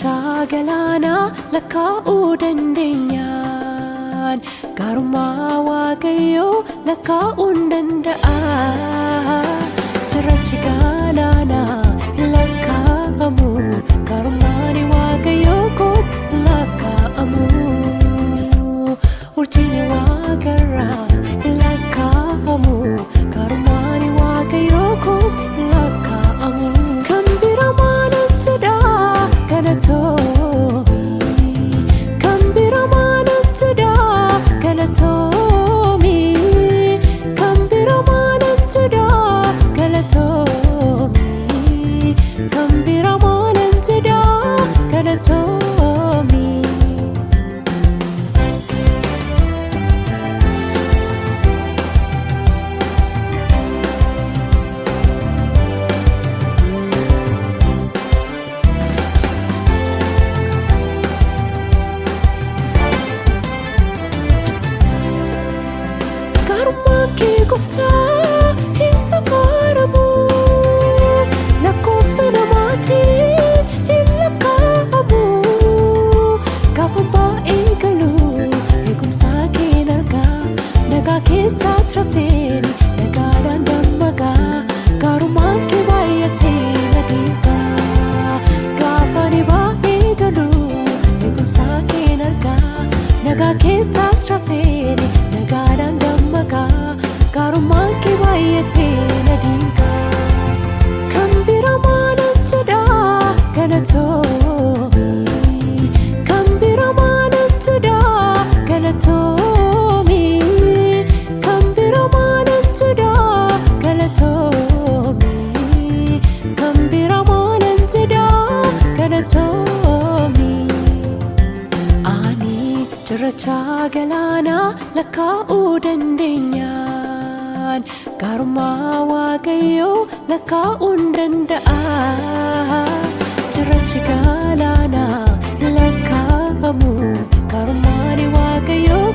Cirracha galaana lakkaa'uu dandeenyaan gaarummaa Waaqayyoo lakkaa'uu hin danda'a. Cirrachi galaana hin lakkaa'amu, gaarummaan Waaqayyoo koos hin lakkaa'amu. Urjiin Waaqarraa hin lakkaa'amu, gaarummaan Waaqayyoo koos hin lakkaa'amu. Kan bira maaltu dhaa galatoomi, kan bira maaltu dhaa galatoomi, kan bira maaltu dhaa galatoomi, kan bira maaltu dhaa galatoomi. Gaarummaan kee Gooftaa hin safaaramu, lakkoofsa namaatiin hin lakkaa'amu. Gaafa baay'ee galu eegumsa keen argaa, nagaa keessaatti rafeen nagaadhaan dammagaa. Gaarummaan kee baay'atee na dinqaa, gaafa ani baay'ee galu eegumsa keen argaa, nagaa keessaatti rafeen nagaadhaan dammagaa. Gaarummaan kee baay'atee na dinqaa. Kan bira maaltu dhaa galatoomi, kan bira maaltu dhaa galatoomi, kan bira maaltu dhaa galatoomi, kan bira maaltu dhaa galatoomi. Ani cirracha galaana lakkaa'uu dandeenyaan gaarummaa Waaqayyoo lakkaa'uu hin danda'a. Cirrachi galaana hin lakkaa'amu, gaarummaan Waaqayyoo